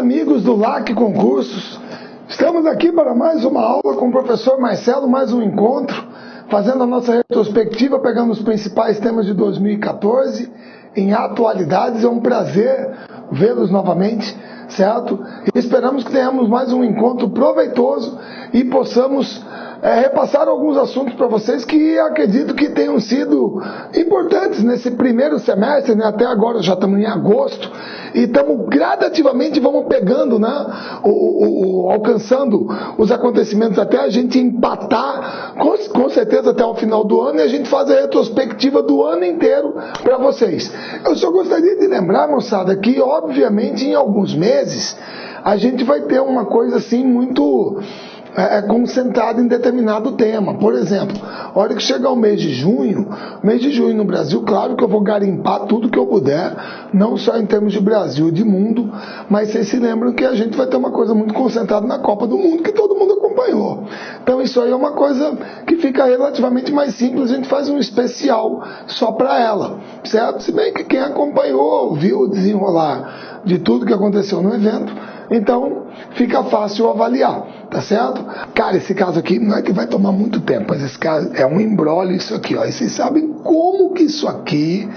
amigos do LAC Concursos, estamos aqui para mais uma aula com o professor Marcelo, mais um encontro, fazendo a nossa retrospectiva, pegando os principais temas de 2014 em atualidades. É um prazer vê-los novamente, certo? E esperamos que tenhamos mais um encontro proveitoso e possamos repassar alguns assuntos para vocês que acredito que tenham sido importantes nesse primeiro semestre, né? Até agora já estamos em agosto e estamos gradativamente pegando, né? Alcançando os acontecimentos até a gente empatar, com certeza até o final do ano, e a gente faz a retrospectiva do ano inteiro para vocês. Eu só gostaria de lembrar, moçada, que obviamente em alguns meses a gente vai ter uma coisa assim muito concentrado em determinado tema. Por exemplo, a hora que chegar o mês de junho no Brasil, claro que eu vou garimpar tudo que eu puder, não só em termos de Brasil e de mundo, mas vocês se lembram que a gente vai ter uma coisa muito concentrada na Copa do Mundo, que todo mundo acompanhou. Então isso aí é uma coisa que fica relativamente mais simples, a gente faz um especial só para ela, certo? Se bem que quem acompanhou, viu o desenrolar de tudo que aconteceu no evento, então fica fácil avaliar, tá certo? Cara, esse caso aqui não é que vai tomar muito tempo, mas esse caso é um imbróglio isso aqui, ó. E vocês sabem como que isso aqui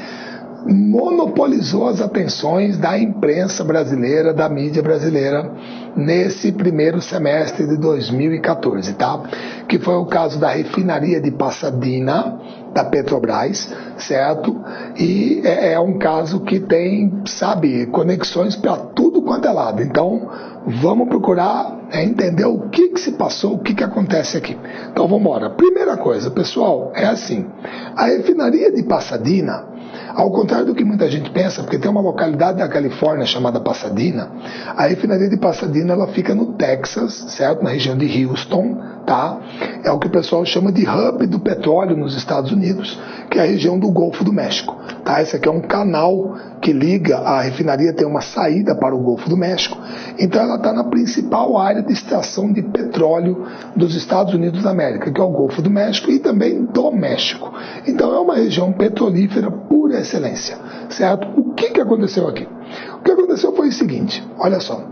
monopolizou as atenções da imprensa brasileira, da mídia brasileira, nesse primeiro semestre de 2014, tá? Que foi o caso da refinaria de Pasadena, da Petrobras, certo? E é um caso que tem, sabe, conexões para tudo quanto é lado. Então, vamos procurar entender o que se passou, o que acontece aqui. Então, vamos embora. Primeira coisa, pessoal, é assim. A refinaria de Pasadena, ao contrário do que muita gente pensa, porque tem uma localidade da Califórnia chamada Pasadena, a refinaria de Pasadena, ela fica no Texas, certo? Na região de Houston, tá? É o que o pessoal chama de hub do petróleo nos Estados Unidos, que é a região do Golfo do México, tá? Esse aqui é um canal que liga, a refinaria tem uma saída para o Golfo do México, então ela está na principal área de extração de petróleo dos Estados Unidos da América, que é o Golfo do México e também do México. Então é uma região petrolífera por excelência, certo? O que aconteceu aqui? O que aconteceu foi o seguinte, olha só.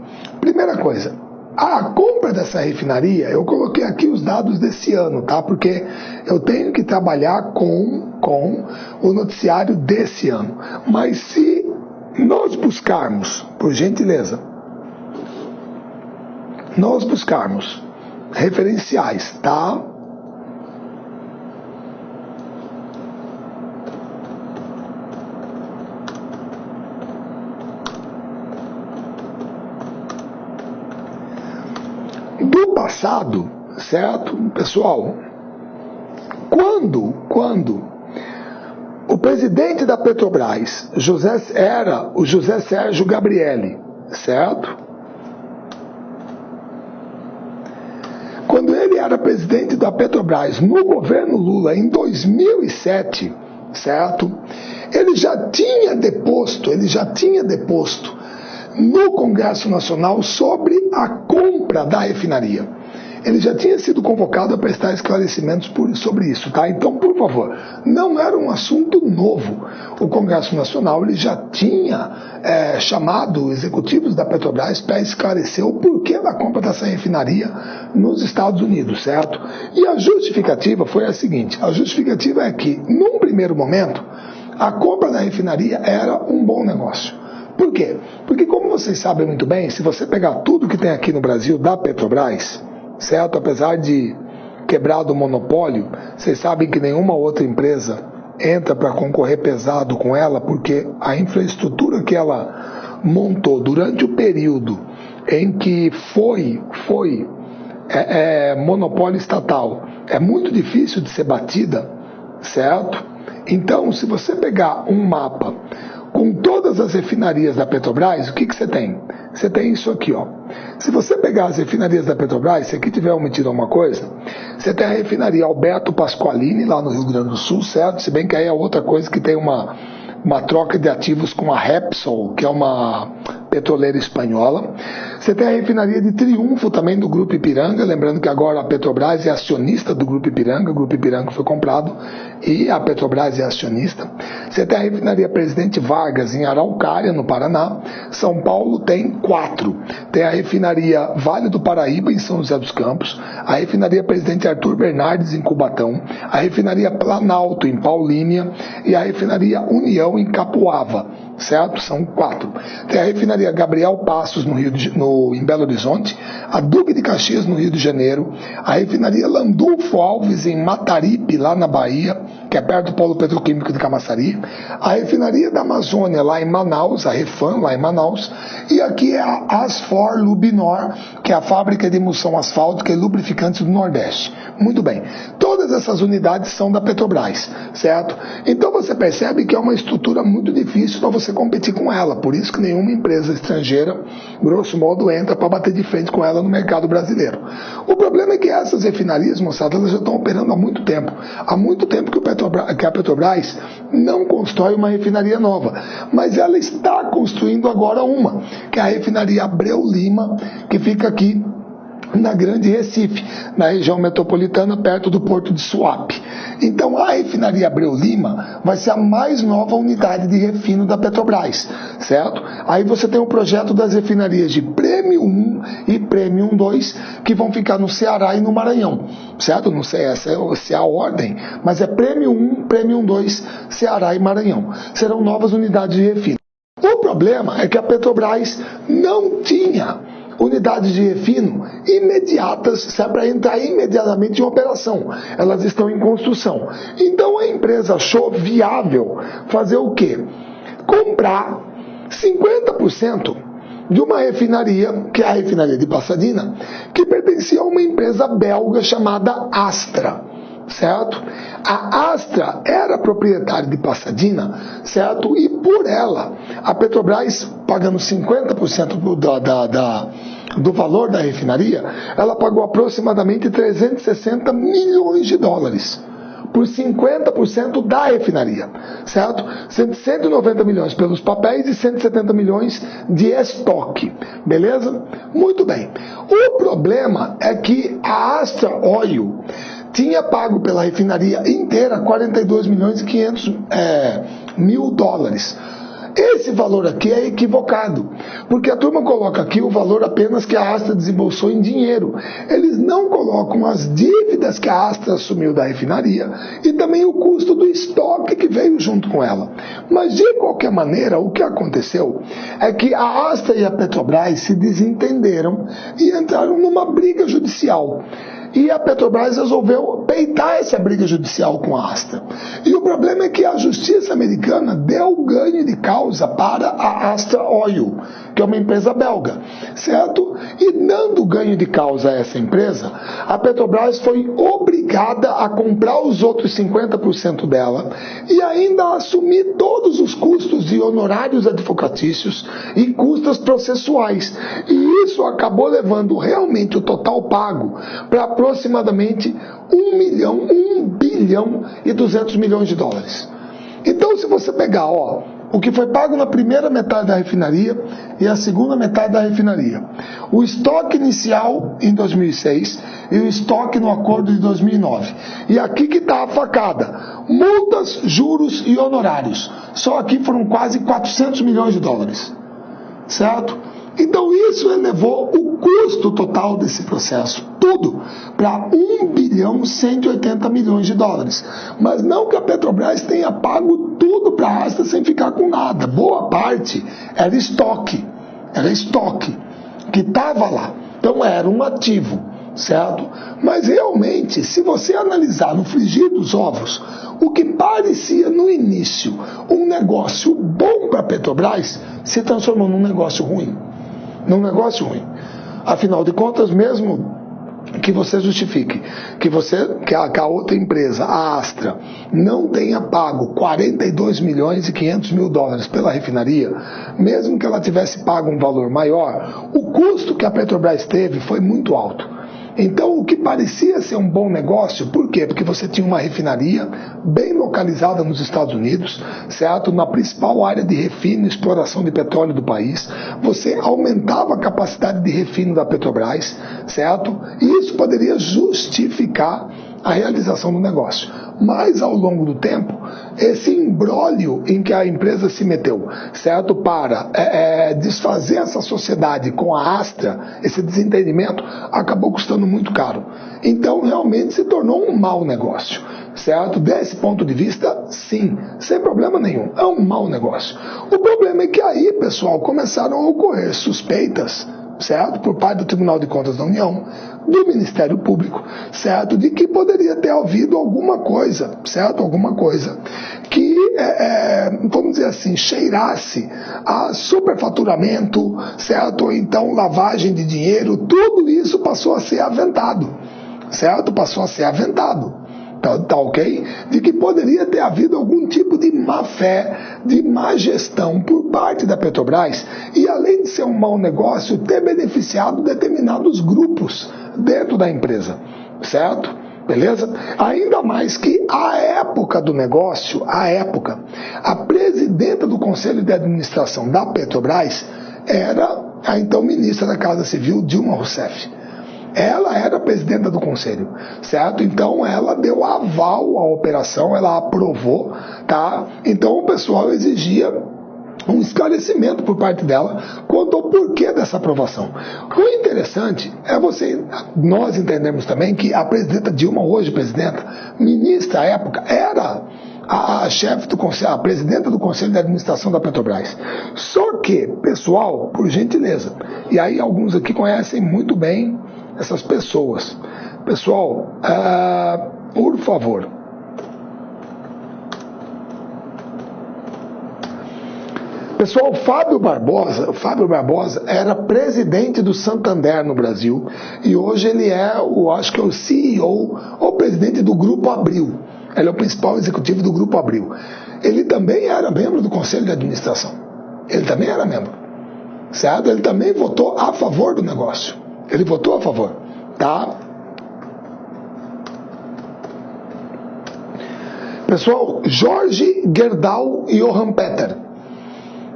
Primeira coisa, a compra dessa refinaria, eu coloquei aqui os dados desse ano, tá? Porque eu tenho que trabalhar com o noticiário desse ano. Mas se nós buscarmos, por gentileza, nós buscarmos referenciais, tá? Do passado, certo? Pessoal, quando o presidente da Petrobras, era o José Sérgio Gabrielli, certo? Quando ele era presidente da Petrobras no governo Lula em 2007, certo? Ele já tinha deposto no Congresso Nacional sobre a compra da refinaria. Ele já tinha sido convocado a prestar esclarecimentos sobre isso, tá? Então, por favor, não era um assunto novo. O Congresso Nacional ele já tinha chamado executivos da Petrobras para esclarecer o porquê da compra dessa refinaria nos Estados Unidos, certo? E a justificativa foi a seguinte, a justificativa é que, num primeiro momento, a compra da refinaria era um bom negócio. Por quê? Porque, como vocês sabem muito bem, se você pegar tudo que tem aqui no Brasil da Petrobras, certo? Apesar de quebrado o monopólio, vocês sabem que nenhuma outra empresa entra para concorrer pesado com ela, porque a infraestrutura que ela montou durante o período em que foi monopólio estatal é muito difícil de ser batida, certo? Então, se você pegar um mapa com todas as refinarias da Petrobras, o que você tem? Você tem isso aqui, ó. Se você pegar as refinarias da Petrobras, se aqui tiver omitido alguma coisa, você tem a refinaria Alberto Pasqualini, lá no Rio Grande do Sul, certo? Se bem que aí é outra coisa que tem uma troca de ativos com a Repsol, que é uma petroleira espanhola. Você tem a refinaria de Triunfo também do Grupo Ipiranga, lembrando que agora a Petrobras é acionista do Grupo Ipiranga, o Grupo Ipiranga foi comprado e a Petrobras é acionista. Você tem a refinaria Presidente Vargas em Araucária, no Paraná. São Paulo tem 4. Tem a refinaria Vale do Paraíba em São José dos Campos, a refinaria Presidente Arthur Bernardes em Cubatão, a refinaria Planalto em Paulínia e a refinaria União em Capuava, certo? São 4. Tem a refinaria Gabriel Passos em Belo Horizonte, a Duque de Caxias no Rio de Janeiro, a refinaria Landulfo Alves em Mataripe, lá na Bahia, que é perto do polo petroquímico de Camaçari, a refinaria da Amazônia lá em Manaus, a Refam lá em Manaus, e aqui é a Asfor Lubinor, que é a fábrica de emulsão asfáltica e lubrificantes do Nordeste. Muito bem, todas essas unidades são da Petrobras, certo? Então você percebe que é uma estrutura muito difícil para você competir com ela, por isso que nenhuma empresa estrangeira, grosso modo, entra para bater de frente com ela no mercado brasileiro. O problema é que essas refinarias, moçada, elas já estão operando há muito tempo que a Petrobras não constrói uma refinaria nova, mas ela está construindo agora uma, que é a refinaria Abreu Lima, que fica aqui na Grande Recife, na região metropolitana, perto do Porto de Suape. Então a refinaria Abreu Lima vai ser a mais nova unidade de refino da Petrobras, certo? Aí você tem o projeto das refinarias de Prêmio 1 e Prêmio 2, que vão ficar no Ceará e no Maranhão, certo? Não sei se é a ordem, mas é Prêmio 1, Prêmio 2, Ceará e Maranhão. Serão novas unidades de refino. O problema é que a Petrobras não tinha unidades de refino imediatas, para entrar imediatamente em operação. Elas estão em construção. Então a empresa achou viável fazer o quê? Comprar 50% de uma refinaria, que é a refinaria de Pasadena, que pertencia a uma empresa belga chamada Astra, certo? A Astra era proprietária de Pasadena, certo? E por ela, a Petrobras, pagando 50% do valor da refinaria, ela pagou aproximadamente 360 milhões de dólares por 50% da refinaria, certo? 190 milhões pelos papéis e 170 milhões de estoque, beleza? Muito bem. O problema é que a Astra Oil tinha pago pela refinaria inteira 42 milhões e 500 mil dólares. Esse valor aqui é equivocado, porque a turma coloca aqui o valor apenas que a Astra desembolsou em dinheiro. Eles não colocam as dívidas que a Astra assumiu da refinaria e também o custo do estoque que veio junto com ela. Mas, de qualquer maneira, o que aconteceu é que a Astra e a Petrobras se desentenderam e entraram numa briga judicial. E a Petrobras resolveu peitar essa briga judicial com a Astra. E o problema é que a justiça americana deu ganho de causa para a Astra Oil, que é uma empresa belga, certo? E dando ganho de causa a essa empresa, a Petrobras foi obrigada a comprar os outros 50% dela e ainda assumir todos os custos e honorários advocatícios e custos processuais. E isso acabou levando realmente o total pago para aproximadamente 1 bilhão e 200 milhões de dólares. Então, se você pegar, o que foi pago na primeira metade da refinaria e a segunda metade da refinaria, o estoque inicial em 2006 e o estoque no acordo de 2009. E aqui que está a facada: multas, juros e honorários. Só aqui foram quase 400 milhões de dólares, certo? Então isso elevou o custo total desse processo, tudo, para 1 bilhão e 180 milhões de dólares. Mas não que a Petrobras tenha pago tudo para a Astra sem ficar com nada. Boa parte era estoque que estava lá. Então era um ativo, certo? Mas realmente, se você analisar no frigir dos ovos, o que parecia no início um negócio bom para a Petrobras se transformou num negócio ruim. Afinal de contas, mesmo que você justifique que a outra empresa, a Astra, não tenha pago 42 milhões e 500 mil dólares pela refinaria, mesmo que ela tivesse pago um valor maior, o custo que a Petrobras teve foi muito alto. Então, o que parecia ser um bom negócio, por quê? Porque você tinha uma refinaria bem localizada nos Estados Unidos, certo? Na principal área de refino e exploração de petróleo do país. Você aumentava a capacidade de refino da Petrobras, certo? E isso poderia justificar a realização do negócio. Mas, ao longo do tempo, esse imbróglio em que a empresa se meteu, certo? Para desfazer essa sociedade com a Astra, esse desentendimento, acabou custando muito caro. Então, realmente se tornou um mau negócio, certo? Desse ponto de vista, sim, sem problema nenhum, é um mau negócio. O problema é que aí, pessoal, começaram a ocorrer suspeitas, certo? Por parte do Tribunal de Contas da União, do Ministério Público, certo? De que poderia ter havido alguma coisa, certo? Alguma coisa que, vamos dizer assim, cheirasse a superfaturamento, certo? Ou então lavagem de dinheiro, tudo isso passou a ser aventado, certo? Passou a ser aventado. Tá ok? De que poderia ter havido algum tipo de má fé, de má gestão por parte da Petrobras e, além de ser um mau negócio, ter beneficiado determinados grupos dentro da empresa, certo? Beleza? Ainda mais que a época do negócio, a presidenta do Conselho de Administração da Petrobras era a então ministra da Casa Civil, Dilma Rousseff. Ela era presidenta do conselho, certo? Então ela deu aval à operação, ela aprovou, tá? Então o pessoal exigia um esclarecimento por parte dela quanto ao porquê dessa aprovação. O interessante é nós entendemos também que a presidenta Dilma, hoje presidenta, ministra à época, era a chefe do conselho, a presidenta do Conselho de Administração da Petrobras. Só que, pessoal, por gentileza, e aí alguns aqui conhecem muito bem essas pessoas. Pessoal, por favor. Pessoal, Fábio Barbosa era presidente do Santander no Brasil e hoje ele acho que é o CEO ou presidente do Grupo Abril. Ele é o principal executivo do Grupo Abril. Ele também era membro do Conselho de Administração. Ele também era membro, certo? Ele também votou a favor do negócio. Ele votou a favor, tá? Pessoal, Jorge Gerdau Johan Peter,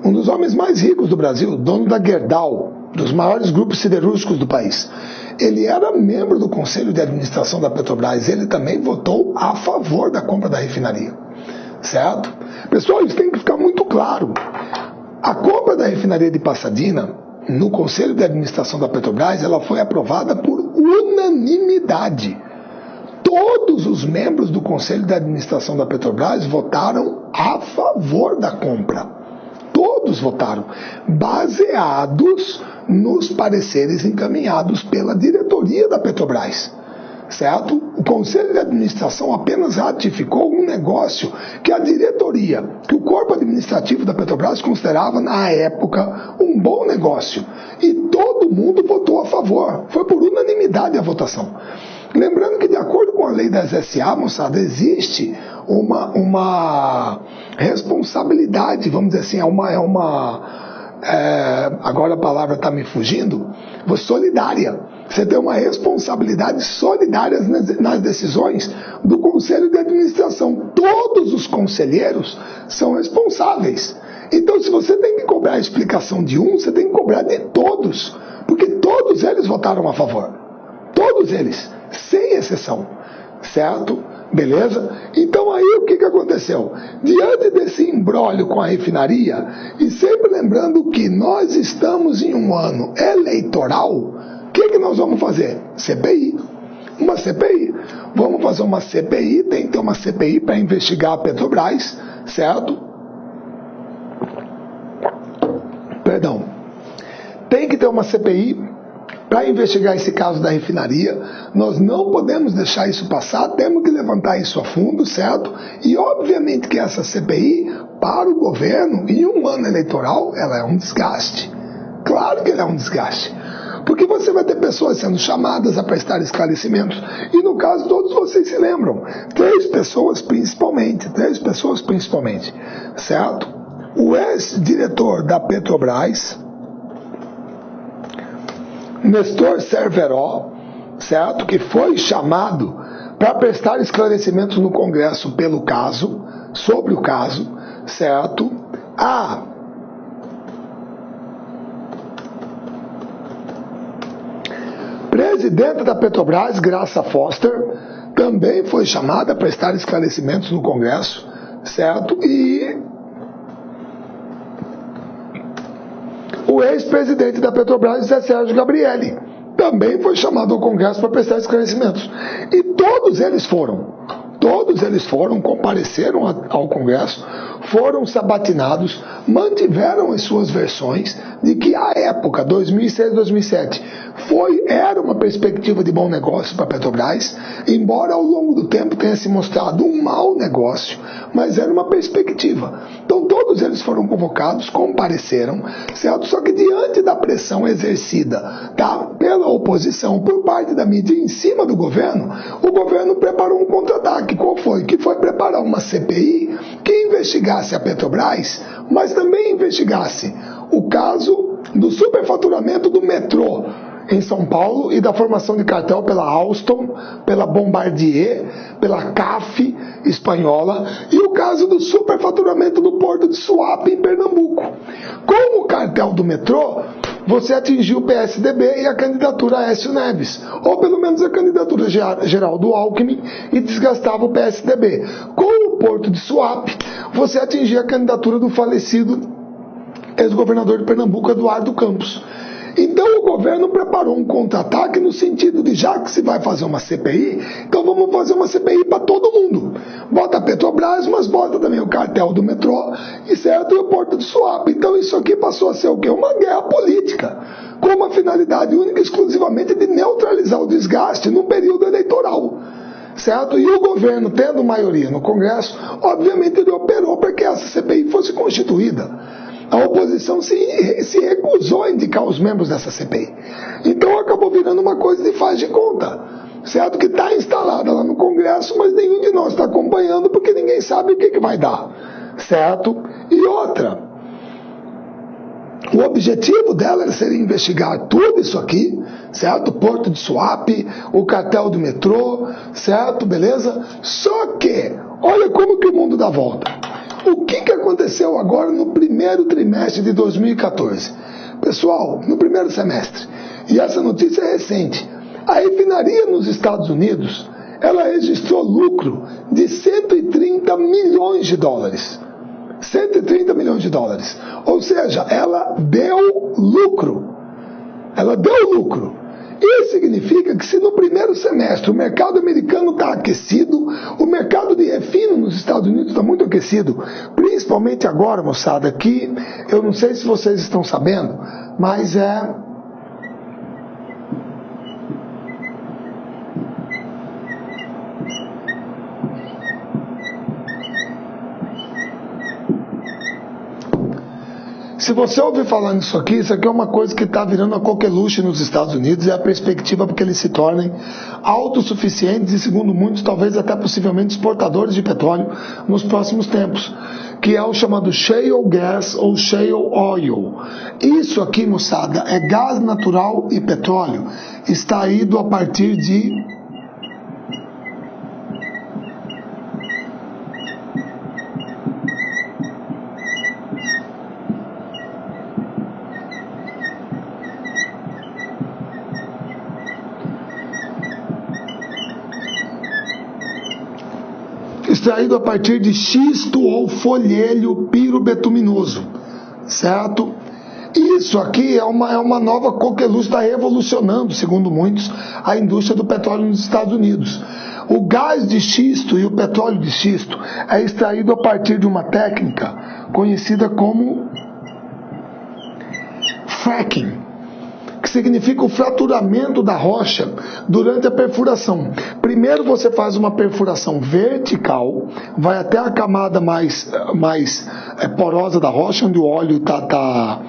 um dos homens mais ricos do Brasil, dono da Gerdau, dos maiores grupos siderúrgicos do país. Ele era membro do Conselho de Administração da Petrobras. Ele também votou a favor da compra da refinaria, certo? Pessoal, isso tem que ficar muito claro. A compra da refinaria de Pasadena, no Conselho de Administração da Petrobras, ela foi aprovada por unanimidade. Todos os membros do Conselho de Administração da Petrobras votaram a favor da compra. Todos votaram, baseados nos pareceres encaminhados pela diretoria da Petrobras, certo? O Conselho de Administração apenas ratificou um negócio que a diretoria, que o corpo administrativo da Petrobras considerava na época um bom negócio. E todo mundo votou a favor. Foi por unanimidade a votação. Lembrando que, de acordo com a lei das SA, moçada, existe uma responsabilidade, vamos dizer assim, agora a palavra está me fugindo, solidária. Você tem uma responsabilidade solidária nas decisões do Conselho de Administração. Todos os conselheiros são responsáveis. Então, se você tem que cobrar a explicação de um, você tem que cobrar de todos, porque todos eles votaram a favor. Todos eles, sem exceção, certo? Beleza? Então aí o que aconteceu? Diante desse imbróglio com a refinaria, e sempre lembrando que nós estamos em um ano eleitoral, o que nós vamos fazer? CPI. Uma CPI. Vamos fazer uma CPI, tem que ter uma CPI para investigar a Petrobras, certo? Perdão. Tem que ter uma CPI para investigar esse caso da refinaria. Nós não podemos deixar isso passar, temos que levantar isso a fundo, certo? E obviamente que essa CPI, para o governo, em um ano eleitoral, ela é um desgaste. Claro que ela é um desgaste. Porque você vai ter pessoas sendo chamadas a prestar esclarecimentos. E no caso, todos vocês se lembram. Três pessoas principalmente, certo? O ex-diretor da Petrobras, Nestor Cerveró, certo? Que foi chamado para prestar esclarecimentos no Congresso pelo caso, sobre o caso, certo? A presidenta da Petrobras, Graça Foster, também foi chamada a prestar esclarecimentos no Congresso, certo? E o ex-presidente da Petrobras, José Sérgio Gabrielli, também foi chamado ao Congresso para prestar esclarecimentos. E todos eles foram, compareceram ao Congresso, foram sabatinados, mantiveram as suas versões de que a época, 2006, 2007, era uma perspectiva de bom negócio para a Petrobras, embora ao longo do tempo tenha se mostrado um mau negócio, mas era uma perspectiva. Então todos eles foram convocados, compareceram, certo? Só que diante da pressão exercida, tá, pela oposição, por parte da mídia em cima do governo, o governo preparou um contra-ataque. Qual foi? Que foi preparar uma CPI que investigasse a Petrobras, mas também investigasse o caso do superfaturamento do metrô em São Paulo e da formação de cartel pela Alstom, pela Bombardier, pela CAF espanhola e o caso do superfaturamento do porto de Suape em Pernambuco. Com o cartel do metrô, você atingiu o PSDB e a candidatura Aécio Neves, ou pelo menos a candidatura Geraldo Alckmin, e desgastava o PSDB. Com o porto de Suape, você atingia a candidatura do falecido ex-governador de Pernambuco, Eduardo Campos. Então o governo preparou um contra-ataque no sentido de, já que se vai fazer uma CPI, então vamos fazer uma CPI para todo mundo. Bota a Petrobras, mas bota também o cartel do metrô e, certo, e o porto de Suape. Então isso aqui passou a ser o quê? Uma guerra política, com uma finalidade única e exclusivamente de neutralizar o desgaste no período eleitoral. Certo? E o governo, tendo maioria no Congresso, obviamente ele operou para que essa CPI fosse constituída. A oposição se recusou a indicar os membros dessa CPI. Então acabou virando uma coisa de faz de conta, certo? Que está instalada lá no Congresso, mas nenhum de nós está acompanhando porque ninguém sabe o que vai dar, certo? E outra, o objetivo dela seria investigar tudo isso aqui, certo? O porto de Suape, o cartel do metrô, certo? Beleza? Só que, olha como que o mundo dá volta. O que aconteceu agora no primeiro trimestre de 2014? Pessoal, no primeiro semestre, e essa notícia é recente, a refinaria nos Estados Unidos, ela registrou lucro de 130 milhões de dólares. 130 milhões de dólares. Ou seja, ela deu lucro. Ela deu lucro. Isso significa que se no primeiro semestre o mercado americano está aquecido, o mercado de refino nos Estados Unidos está muito aquecido, principalmente agora, moçada, que eu não sei se vocês estão sabendo, mas se você ouvir falar nisso aqui, isso aqui é uma coisa que está virando a coqueluche nos Estados Unidos, e a perspectiva para que eles se tornem autossuficientes e, segundo muitos, talvez até possivelmente exportadores de petróleo nos próximos tempos, que é o chamado shale gas ou shale oil. Isso aqui, moçada, é gás natural e petróleo extraído a partir de xisto ou folhélio pirobetuminoso, certo? Isso aqui é uma nova coqueluche, está revolucionando, segundo muitos, a indústria do petróleo nos Estados Unidos. O gás de xisto e o petróleo de xisto é extraído a partir de uma técnica conhecida como fracking, que significa o fraturamento da rocha durante a perfuração. Primeiro você faz uma perfuração vertical, vai até a camada mais porosa da rocha, onde o óleo está,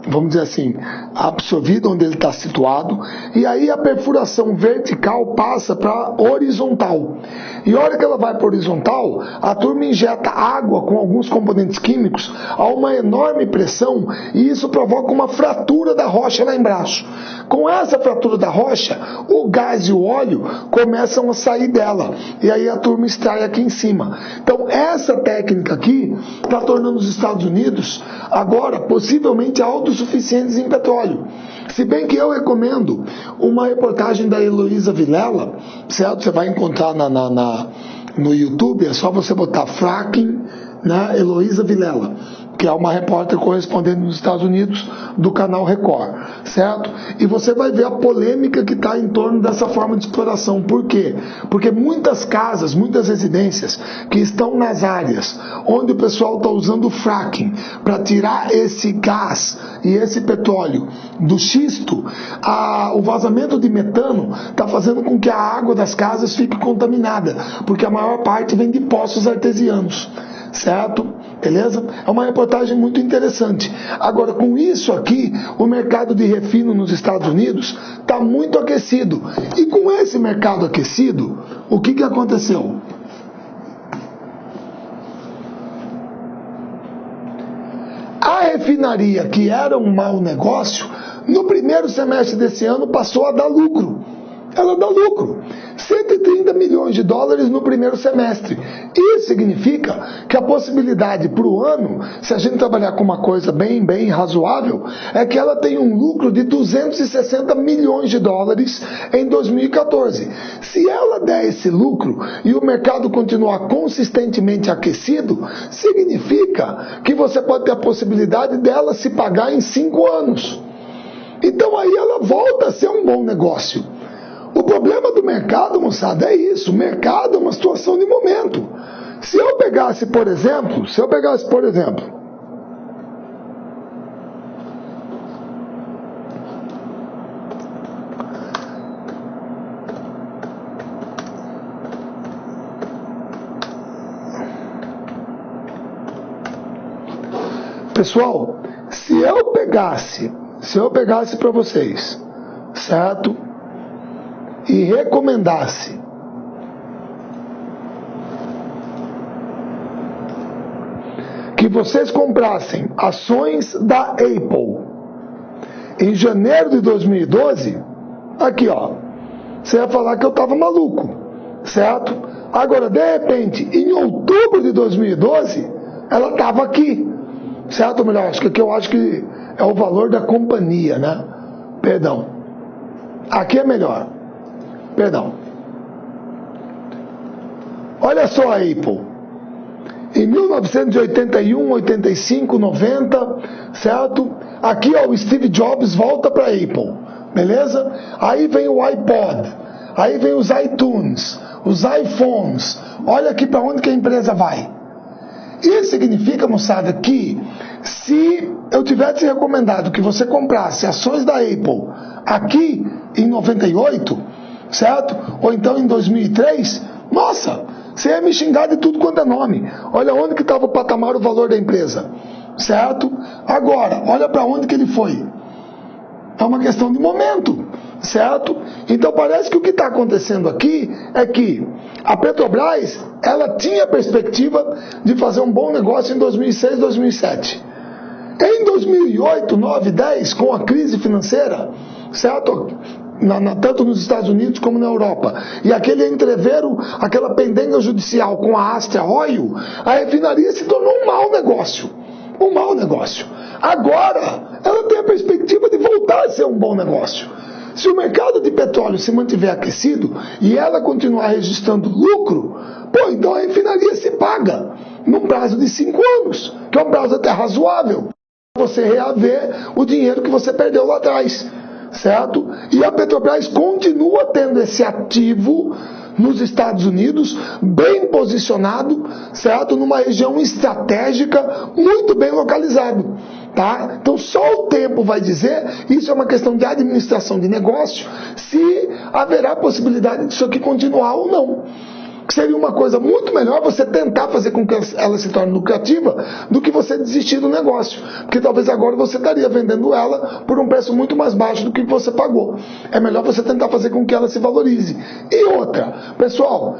vamos dizer assim, absorvido, onde ele está situado, e aí a perfuração vertical passa para horizontal. E a hora que ela vai para horizontal, a turma injeta água com alguns componentes químicos a uma enorme pressão, e isso provoca uma fratura da rocha lá embaixo. Com essa fratura da rocha, o gás e o óleo começam a sair dela. E aí a turma extrai aqui em cima. Então essa técnica aqui está tornando os Estados Unidos agora possivelmente autossuficientes em petróleo. Se bem que eu recomendo uma reportagem da Heloísa Vilela, certo? Você vai encontrar no YouTube, é só você botar fracking, né? Heloísa Vilela, que é uma repórter correspondente nos Estados Unidos do canal Record, certo? E você vai ver a polêmica que está em torno dessa forma de exploração. Por quê? Porque muitas casas, muitas residências que estão nas áreas onde o pessoal está usando o fracking para tirar esse gás e esse petróleo do xisto, o vazamento de metano está fazendo com que a água das casas fique contaminada, porque a maior parte vem de poços artesianos, certo? Beleza? É uma reportagem muito interessante. Agora, com isso aqui, o mercado de refino nos Estados Unidos está muito aquecido. E com esse mercado aquecido, o que aconteceu? A refinaria, que era um mau negócio, no primeiro semestre desse ano passou a dar lucro. Ela dá lucro. 130 milhões de dólares no primeiro semestre. Isso significa que a possibilidade para o ano, se a gente trabalhar com uma coisa bem razoável, é que ela tem um lucro de 260 milhões de dólares em 2014. Se ela der esse lucro e o mercado continuar consistentemente aquecido, significa que você pode ter a possibilidade dela se pagar em 5 anos. Então aí ela volta a ser um bom negócio. O problema do mercado, moçada, é isso. O mercado é uma situação de momento. Se eu pegasse, por exemplo, pessoal, se eu pegasse para vocês, certo? E recomendasse que vocês comprassem ações da Apple em janeiro de 2012, aqui ó, você ia falar que eu estava maluco, certo? Agora, de repente, em outubro de 2012, ela estava aqui, certo? Ou melhor, acho que aqui eu acho que é o valor da companhia, né? Perdão. Aqui é melhor. Perdão. Olha só a Apple. Em 1981, 85, 90, certo? Aqui ó, o Steve Jobs volta para a Apple, beleza? Aí vem o iPod, aí vem os iTunes, os iPhones. Olha aqui para onde que a empresa vai. Isso significa, moçada, que se eu tivesse recomendado que você comprasse ações da Apple aqui em 98, certo? Ou então em 2003, nossa, você ia me xingar de tudo quanto é nome. Olha onde que estava o patamar, o valor da empresa, certo? Agora, olha para onde que ele foi. É uma questão de momento, certo? Então parece que o que está acontecendo aqui é que a Petrobras, ela tinha a perspectiva de fazer um bom negócio em 2006, 2007. Em 2008, 9, 10, com a crise financeira, certo? Tanto nos Estados Unidos como na Europa, e aquele entreveiro, aquela pendenga judicial com a Astra Oil, a refinaria se tornou um mau negócio. Um mau negócio. Agora, ela tem a perspectiva de voltar a ser um bom negócio. Se o mercado de petróleo se mantiver aquecido e ela continuar registrando lucro, pô, então a refinaria se paga num prazo de 5 anos, que é um prazo até razoável, para você reaver o dinheiro que você perdeu lá atrás. Certo? E a Petrobras continua tendo esse ativo nos Estados Unidos, bem posicionado, certo? Numa região estratégica, muito bem localizado, tá? Então só o tempo vai dizer, isso é uma questão de administração de negócio, se haverá possibilidade disso aqui continuar ou não. Seria uma coisa muito melhor você tentar fazer com que ela se torne lucrativa do que você desistir do negócio. Porque talvez agora você estaria vendendo ela por um preço muito mais baixo do que você pagou. É melhor você tentar fazer com que ela se valorize. E outra, pessoal,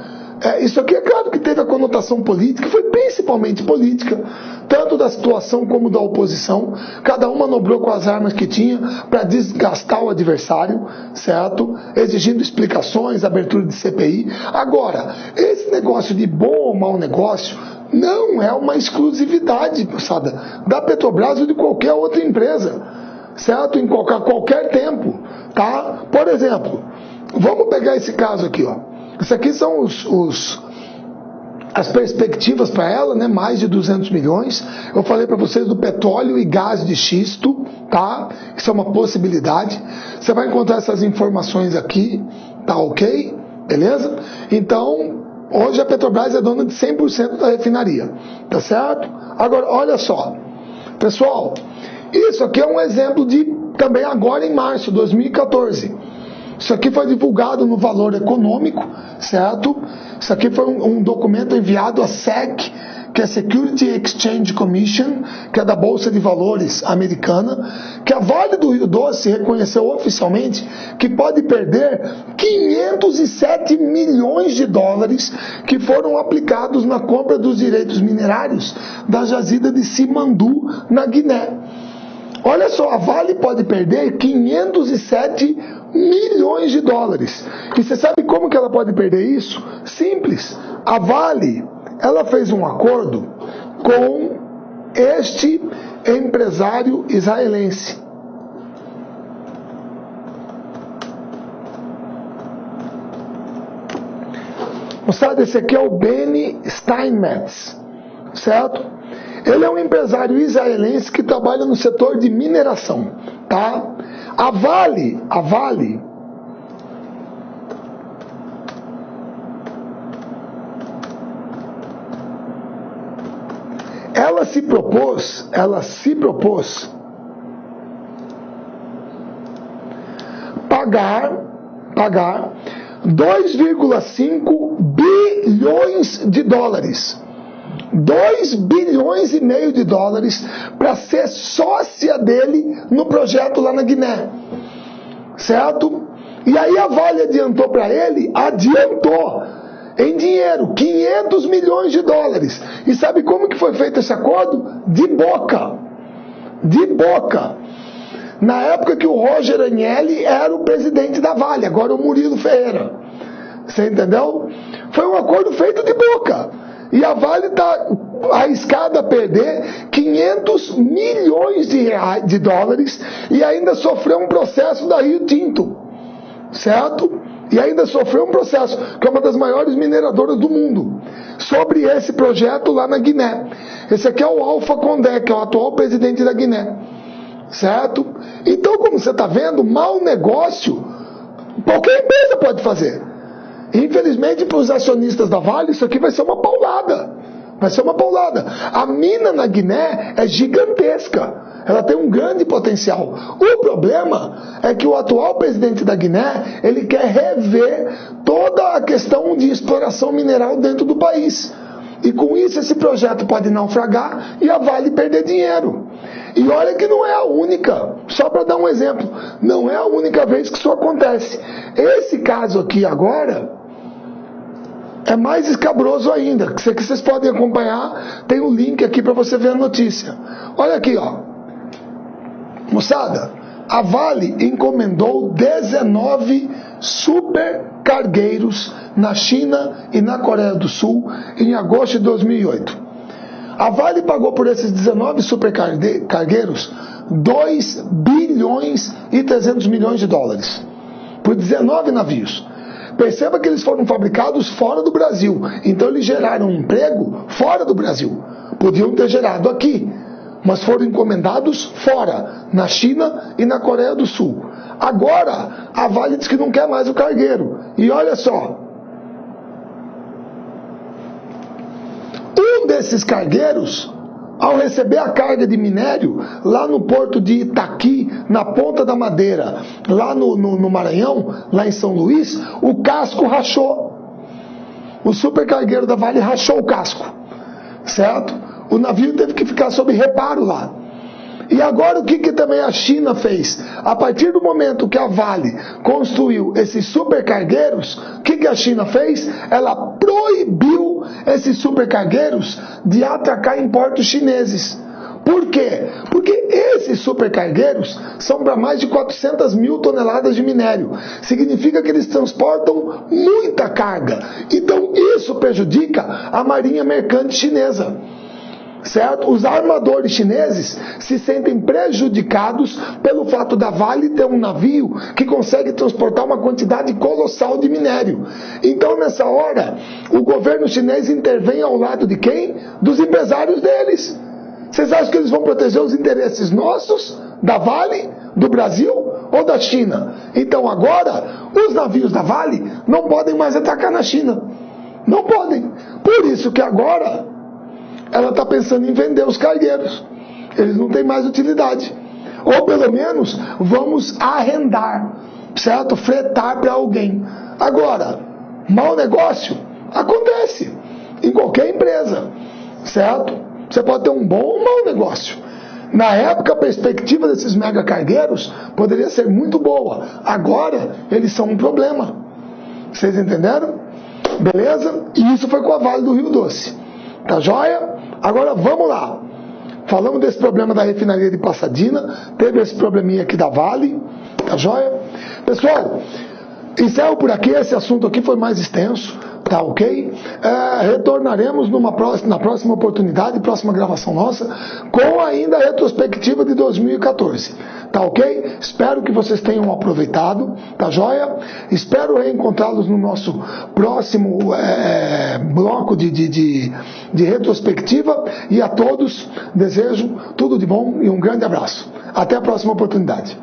Isso aqui é claro que teve a conotação política, foi principalmente política, tanto da situação como da oposição. Cada um manobrou com as armas que tinha para desgastar o adversário, certo? Exigindo explicações, abertura de CPI. Agora, esse negócio de bom ou mau negócio não é uma exclusividade, moçada, da Petrobras ou de qualquer outra empresa, certo? Em qualquer tempo, tá? Por exemplo, vamos pegar esse caso aqui, ó. Isso aqui são as perspectivas para ela, né? Mais de 200 milhões. Eu falei para vocês do petróleo e gás de xisto, tá? Isso é uma possibilidade. Você vai encontrar essas informações aqui, tá ok? Beleza? Então, hoje a Petrobras é dona de 100% da refinaria, tá certo? Agora, olha só, pessoal, isso aqui é um exemplo de também agora em março de 2014. Isso aqui foi divulgado no Valor Econômico, certo? Isso aqui foi um documento enviado à SEC, que é Security Exchange Commission, que é da Bolsa de Valores americana, que a Vale do Rio Doce reconheceu oficialmente que pode perder 507 milhões de dólares que foram aplicados na compra dos direitos minerários da jazida de Simandu, na Guiné. Olha só, a Vale pode perder 507 milhões de dólares. E você sabe como que ela pode perder isso? Simples. A Vale, ela fez um acordo com este empresário israelense. Moçada, esse aqui é o Benny Steinmetz, certo? Ele é um empresário israelense que trabalha no setor de mineração, tá? A Vale, ela se propôs pagar 2,5 bilhões de dólares. 2 bilhões e meio de dólares para ser sócia dele no projeto lá na Guiné, certo? E aí a Vale adiantou para ele, em dinheiro, 500 milhões de dólares. E sabe como que foi feito esse acordo? De boca. Na época que o Roger Agnelli era o presidente da Vale, agora o Murilo Ferreira. Você entendeu? Foi um acordo feito de boca. E a Vale está arriscada a perder 500 milhões de dólares e ainda sofreu um processo da Rio Tinto, certo? E ainda sofreu um processo, que é uma das maiores mineradoras do mundo, sobre esse projeto lá na Guiné. Esse aqui é o Alpha Condé, que é o atual presidente da Guiné, certo? Então, como você está vendo, mau negócio qualquer empresa pode fazer. Infelizmente, para os acionistas da Vale, isso aqui vai ser uma paulada. A mina na Guiné é gigantesca. Ela tem um grande potencial. O problema é que o atual presidente da Guiné, ele quer rever toda a questão de exploração mineral dentro do país. E com isso, esse projeto pode naufragar e a Vale perder dinheiro. E olha que não é a única, só para dar um exemplo, não é a única vez que isso acontece. Esse caso aqui agora é mais escabroso ainda, que vocês podem acompanhar, tem um link aqui para você ver a notícia. Olha aqui, ó. Moçada, a Vale encomendou 19 supercargueiros na China e na Coreia do Sul em agosto de 2008. A Vale pagou por esses 19 supercargueiros 2 bilhões e 300 milhões de dólares. Por 19 navios. Perceba que eles foram fabricados fora do Brasil. Então eles geraram emprego fora do Brasil. Podiam ter gerado aqui, mas foram encomendados fora, na China e na Coreia do Sul. Agora, a Vale diz que não quer mais o cargueiro. E olha só. Um desses cargueiros, ao receber a carga de minério, lá no porto de Itaqui, na Ponta da Madeira, lá no Maranhão, lá em São Luís, o casco rachou. O supercargueiro da Vale rachou o casco, certo? O navio teve que ficar sob reparo lá. E agora o que também a China fez? A partir do momento que a Vale construiu esses supercargueiros, o que a China fez? Ela proibiu proibiu esses supercargueiros de atracar em portos chineses. Por quê? Porque esses supercargueiros são para mais de 400 mil toneladas de minério. Significa que eles transportam muita carga. Então isso prejudica a marinha mercante chinesa. Certo? Os armadores chineses se sentem prejudicados pelo fato da Vale ter um navio que consegue transportar uma quantidade colossal de minério. Então, nessa hora, o governo chinês intervém ao lado de quem? Dos empresários deles. Vocês acham que eles vão proteger os interesses nossos, da Vale, do Brasil ou da China? Então, agora, os navios da Vale não podem mais atracar na China. Não podem. Por isso que agora ela está pensando em vender os cargueiros. Eles não têm mais utilidade. Ou pelo menos vamos arrendar, certo? Fretar para alguém. Agora, mau negócio acontece em qualquer empresa, certo? Você pode ter um bom ou um mau negócio. Na época, a perspectiva desses mega cargueiros poderia ser muito boa. Agora, eles são um problema. Vocês entenderam? Beleza? E isso foi com a Vale do Rio Doce. Tá joia? Agora vamos lá. Falamos desse problema da refinaria de Pasadena. Teve esse probleminha aqui da Vale. Tá joia? Pessoal, encerro por aqui. Esse assunto aqui foi mais extenso. Tá ok? Retornaremos na próxima oportunidade, próxima gravação nossa, com ainda a retrospectiva de 2014. Tá ok? Espero que vocês tenham aproveitado. Tá joia? Espero reencontrá-los no nosso próximo bloco de retrospectiva. E a todos desejo tudo de bom e um grande abraço. Até a próxima oportunidade.